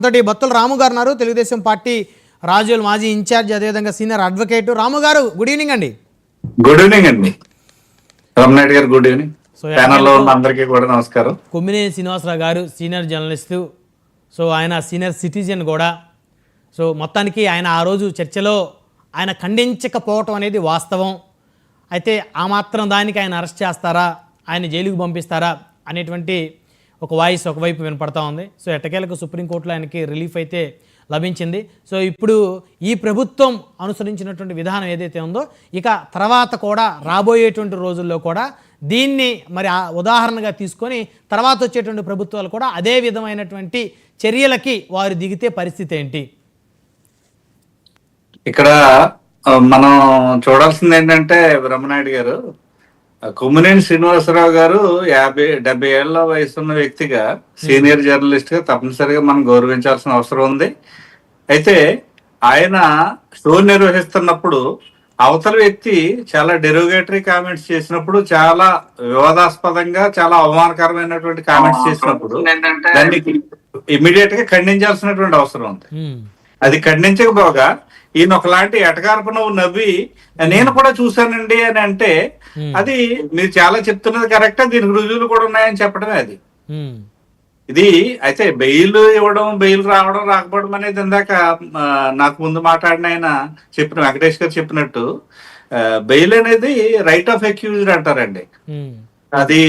తోటి బత్తుల రాము గారు ఉన్నారు, తెలుగుదేశం పార్టీ రాజోల్ మాజీ ఇన్ఛార్జ్, అదేవిధంగా సీనియర్ అడ్వకేట్. రాము గారు, గుడ్ ఈవినింగ్ అండి. గుడ్ ఈవినింగ్ అండి రమణారెడ్డి గారు, గుడ్ ఈవినింగ్. ప్యానల్లో ఉన్న అందరికీ కూడా నమస్కారం. కొమ్మినేని శ్రీనివాసరావు గారు సీనియర్ జర్నలిస్టు, సో ఆయన సీనియర్ సిటిజన్ కూడా. సో మొత్తానికి ఆయన ఆ రోజు చర్చలో ఆయన ఖండించకపోవటం అనేది వాస్తవం. అయితే ఆ మాత్రం దానికి ఆయన అరెస్ట్ చేస్తారా, ఆయన జైలుకు పంపిస్తారా అనేటువంటి ఒక వాయిస్ ఒకవైపు వినపడతా ఉంది. సో ఎట్టకేలకు సుప్రీంకోర్టులో ఆయనకి రిలీఫ్ అయితే లభించింది. సో ఇప్పుడు ఈ ప్రభుత్వం అనుసరించినటువంటి విధానం ఏదైతే ఉందో, ఇక తర్వాత కూడా రాబోయేటువంటి రోజుల్లో కూడా దీన్ని మరి ఉదాహరణగా తీసుకొని తర్వాత వచ్చేటువంటి ప్రభుత్వాలు కూడా అదే విధమైనటువంటి చర్యలకి వారు దిగితే పరిస్థితి ఏంటి? ఇక్కడ మనం చూడాల్సింది ఏంటంటే, బ్రహ్మనాయుడు గారు, కొమ్మినేని శ్రీనివాసరావు గారు 50-70 ఏళ్ల వయసున్న వ్యక్తిగా, సీనియర్ జర్నలిస్ట్ గా తప్పనిసరిగా మనం గౌరవించాల్సిన అవసరం ఉంది. అయితే ఆయన షో నిర్వహిస్తున్నప్పుడు అవతల వ్యక్తి చాలా డెరోగేటరీ కామెంట్స్ చేసినప్పుడు, చాలా వివాదాస్పదంగా, చాలా అవమానకరమైనటువంటి కామెంట్స్ చేసినప్పుడు దాన్ని ఇమ్మీడియట్ గా ఖండించాల్సినటువంటి అవసరం ఉంది. అది ఖండించకపోగా ఈయన ఒకలాంటి ఎటకారపు నువ్వు నవ్వి నేను కూడా చూశానండి అని అంటే, అది మీరు చాలా చెప్తున్నది కరెక్టా, దీనికి రుజువులు కూడా ఉన్నాయని చెప్పడమే అది. ఇది అయితే బెయిల్ ఇవ్వడం, బెయిల్ రావడం రాకపోవడం అనేది ఇందాక నాకు ముందు మాట్లాడిన ఆయన చెప్పిన వెంకటేష్ గారు చెప్పినట్టు, బెయిల్ అనేది రైట్ ఆఫ్ అక్యూజ్డ్ అంటారండి. అది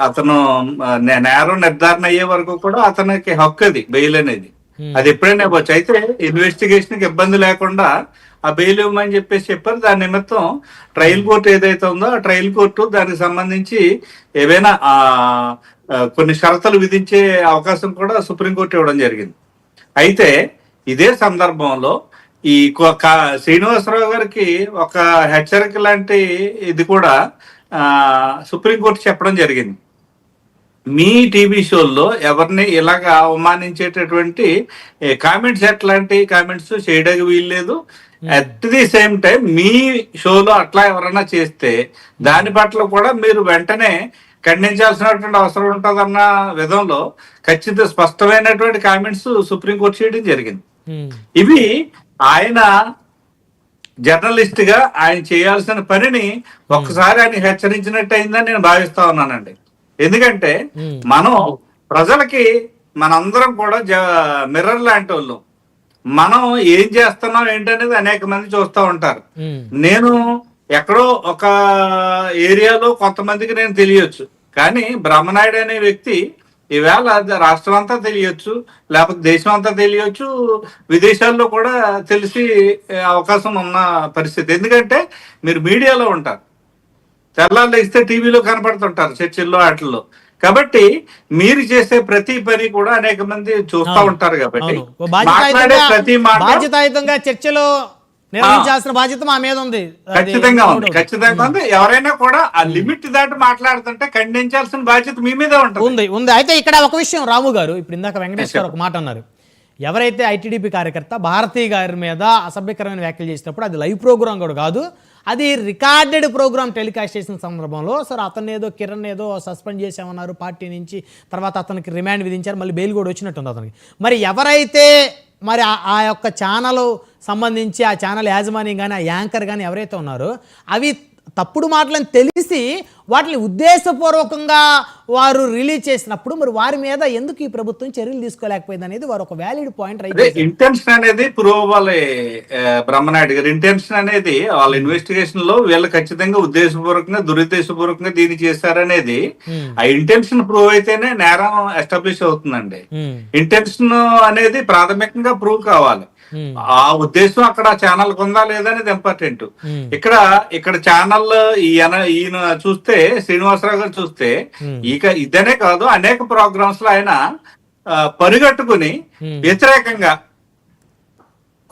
అతను నేరం నిర్ధారణ అయ్యే వరకు కూడా అతనికి హక్కు అది బెయిల్ అనేది. అది ఎప్పుడైనా ఇవ్వచ్చు. అయితే ఇన్వెస్టిగేషన్ కి ఇబ్బంది లేకుండా ఆ బెయిల్ ఇవ్వమని చెప్పేసి చెప్పారు. దాని నిమిత్తం ట్రయల్ కోర్టు ఏదైతే ఉందో ఆ ట్రయల్ కోర్టు దానికి సంబంధించి ఏవైనా కొన్ని షరతులు విధించే అవకాశం కూడా సుప్రీంకోర్టు ఇవ్వడం జరిగింది. అయితే ఇదే సందర్భంలో ఈ శ్రీనివాసరావు గారికి ఒక హెచ్చరిక లాంటి ఇది కూడా సుప్రీంకోర్టు చెప్పడం జరిగింది. మీ టీవీ షోల్లో ఎవరిని ఇలాగా అవమానించేటటువంటి కామెంట్స్, ఎట్లాంటి కామెంట్స్ చేయడానికి వీల్లేదు. అట్ ది సేమ్ టైం మీ షోలో అట్లా ఎవరైనా చేస్తే దాని పట్ల కూడా మీరు వెంటనే ఖండించాల్సినటువంటి అవసరం ఉంటుందన్న విధంలో ఖచ్చితంగా స్పష్టమైనటువంటి కామెంట్స్ సుప్రీంకోర్టు చేయడం జరిగింది. ఇవి ఆయన జర్నలిస్ట్ గా ఆయన చేయాల్సిన పనిని ఒక్కసారి ఆయన హెచ్చరించినట్టు అయిందని నేను భావిస్తా ఉన్నానండి. ఎందుకంటే మనం ప్రజలకి మనందరం కూడా మిర్రర్ లాంటి వాళ్ళు. మనం ఏం చేస్తున్నాం ఏంటనేది అనేక మంది చూస్తూ ఉంటారు. నేను ఎక్కడో ఒక ఏరియాలో కొంతమందికి నేను తెలియచ్చు, కానీ బ్రహ్మనాయుడు అనే వ్యక్తి ఈవేళ రాష్ట్రం అంతా తెలియచ్చు, లేకపోతే దేశం అంతా తెలియచ్చు, విదేశాల్లో కూడా తెలిసి అవకాశం ఉన్న పరిస్థితి. ఎందుకంటే మీరు మీడియాలో ఉంటారు, తెల్లాళ్ళు ఇస్తే టీవీలో కనపడుతుంటారు, చర్చల్లో వాటిల్లో. కాబట్టి మీరు చేసే ప్రతి పని కూడా అనేక మంది చూస్తూ ఉంటారు. కాబట్టి మాట్లాడే ప్రతి మాట బాధ్యతాయుతంగా చర్చలో నిర్వహించాల్సిన బాధ్యత మా మీద ఉంది. ఖచ్చితంగా ఉంది, ఖచ్చితంగా ఉంది. ఎవరైనా కూడా ఆ లిమిట్ దాటి మాట్లాడుతుంటే ఖండించాల్సిన బాధ్యత మీ మీద ఉంటుంది. అయితే ఇక్కడ ఒక విషయం రాము గారు, ఇప్పుడు ఇందాక వెంకటేష్ గారు ఒక మాట అన్నారు. ఎవరైతే ఐటీడీపీ కార్యకర్త భారతీ గారి మీద అసభ్యకరమైన వ్యాఖ్యలు చేసినప్పుడు అది లైవ్ ప్రోగ్రామ్ కూడా కాదు, అది రికార్డెడ్ ప్రోగ్రామ్ టెలికాస్ట్ చేసిన సందర్భంలో సార్ అతను ఏదో కిరణ్ ఏదో సస్పెండ్ చేసామన్నారు పార్టీ నుంచి, తర్వాత అతనికి రిమాండ్ విధించారు, మళ్ళీ బెయిల్ కూడా వచ్చినట్టుంది అతనికి. మరి ఎవరైతే మరి ఆ యొక్క ఛానల్ సంబంధించి ఆ ఛానల్ యాజమాన్యం కానీ ఆ యాంకర్ కానీ ఎవరైతే ఉన్నారో అవి తప్పుడు మాటలను తెలిసి వాటిని ఉద్దేశపూర్వకంగా వారు రిలీజ్ చేసినప్పుడు మరి వారి మీద ఎందుకు ఈ ప్రభుత్వం చర్యలు తీసుకోలేకపోయింది అనేది వారు ఒక వ్యాలిడ్ పాయింట్. అయితే ఇంటెన్షన్ అనేది ప్రూవ్ అవ్వాలి బ్రహ్మనాయుడు గారు. ఇంటెన్షన్ అనేది వాళ్ళ ఇన్వెస్టిగేషన్ లో వీళ్ళు ఖచ్చితంగా ఉద్దేశపూర్వకంగా దురుద్దేశపూర్వకంగా దీన్ని చేశారనేది, ఆ ఇంటెన్షన్ ప్రూవ్ అయితేనే నేరం ఎస్టాబ్లిష్ అవుతుందండి. ఇంటెన్షన్ అనేది ప్రాథమికంగా ప్రూవ్ కావాలి. ఆ ఉద్దేశం అక్కడ ఛానల్ ఉందా లేదా అనేది ఇంపార్టెంట్. ఇక్కడ ఛానల్ ఈయన చూస్తే, శ్రీనివాసరావు గారు చూస్తే, ఇదనే కాదు అనేక ప్రోగ్రామ్స్ లో ఆయన పరిగెట్టుకుని వ్యతిరేకంగా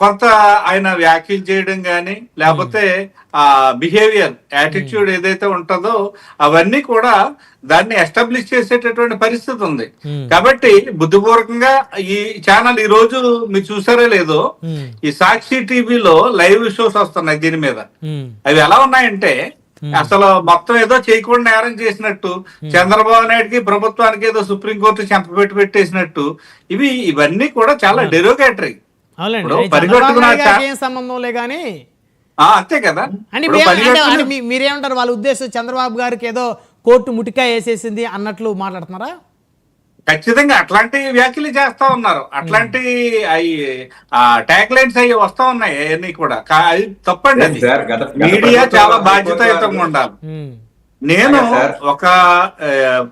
కొంత ఆయన వ్యాఖ్యలు చేయడం కానీ, లేకపోతే ఆ బిహేవియర్, యాటిట్యూడ్ ఏదైతే ఉంటుందో అవన్నీ కూడా దాన్ని ఎస్టాబ్లిష్ చేసేటటువంటి పరిస్థితి ఉంది. కాబట్టి బుద్ధిపూర్వకంగా ఈ ఛానల్ ఈ రోజు మీరు చూసారో లేదో, ఈ సాక్షి టీవీలో లైవ్ షోస్ వస్తున్నాయి దీని మీద. అవి ఎలా ఉన్నాయంటే, అసలు మొత్తం ఏదో చేయకుండా నేరం చేసినట్టు, చంద్రబాబు నాయుడుకి ప్రభుత్వానికి ఏదో సుప్రీంకోర్టు చెంపపెట్టి పెట్టేసినట్టు, ఇవన్నీ కూడా చాలా డెరోగేటరీ. అవునండి, ఇప్పుడు చంద్రబాబు పరిగెట్టుకున్న నాయుడు గారికి ఏం సంబంధంలే కానీ అంతే కదా. అంటే ఇప్పుడు పరిగెట్టుకున్న మీరేమంటారు? వాళ్ళ ఉద్దేశం చంద్రబాబు గారికి ఏదో కోర్టు ముటికాయ వేసేసింది అన్నట్లు మాట్లాడుతున్నారా? ఖచ్చితంగా అట్లాంటి వ్యాఖ్యలు చేస్తా ఉన్నారు. అట్లాంటి అవి ట్యాగ్ లైన్స్ అవి వస్తా ఉన్నాయి. అవన్నీ కూడా అది తప్పండి. అది సార్, గత మీడియా ప్రభుత్వాలు చాలా బాధ్యతాయుతంగా ఉండాలి. నేను ఒక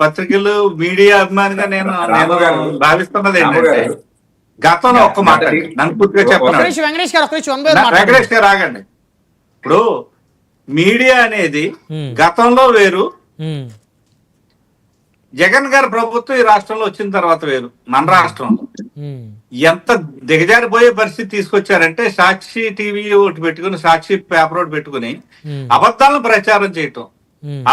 పత్రికలు మీడియా అభిమానిగా నేను భావిస్తున్నది ఏంటంటే, గతంలో ఒక్క మాట నన్ను పూర్తిగా చెప్పను. వెంకటేష్ గారు వెంకటేష్ గారు ఆగండి. ఇప్పుడు మీడియా అనేది గతంలో వేరు, జగన్ గారి ప్రభుత్వం ఈ రాష్ట్రంలో వచ్చిన తర్వాత వేరు. మన రాష్ట్రంలో ఎంత దిగజారిపోయే పరిస్థితి తీసుకొచ్చారంటే, సాక్షి టీవీ ఒకటి పెట్టుకుని, సాక్షి పేపర్ ఒకటి పెట్టుకుని అబద్ధాలను ప్రచారం చేయటం,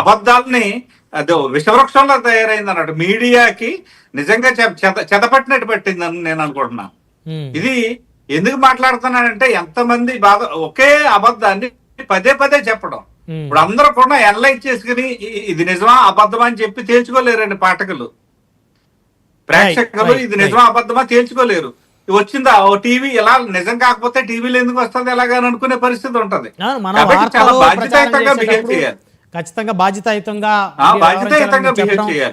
అబద్ధాలని అదో విషవృక్షంలో తయారైంది అన్నట్టు మీడియాకి నిజంగా చెదపట్టినట్టు పట్టిందని నేను అనుకుంటున్నాను. ఇది ఎందుకు మాట్లాడుతున్నానంటే, ఎంతమంది బాధ ఒకే అబద్ధాన్ని పదే పదే చెప్పడం. ఇప్పుడు అందరూ కూడా ఎనలైజ్ చేసుకుని ఇది నిజమా అబద్ధమా అని చెప్పి తేల్చుకోలేరండి పాఠకులు, ప్రేక్షకులు. ఇది నిజమా అబద్ధమా తేల్చుకోలేరు. వచ్చిందా ఓ టీవీ ఇలా నిజం కాకపోతే టీవీలో ఎందుకు వస్తుంది ఎలాగని అనుకునే పరిస్థితి ఉంటది. కాబట్టి చాలా బాధ్యతాయుతంగా బిహేవ్ చేయాలి. ఖచ్చితంగా బాధ్యతాయుతంగా బిహేవ్ చేయాలి.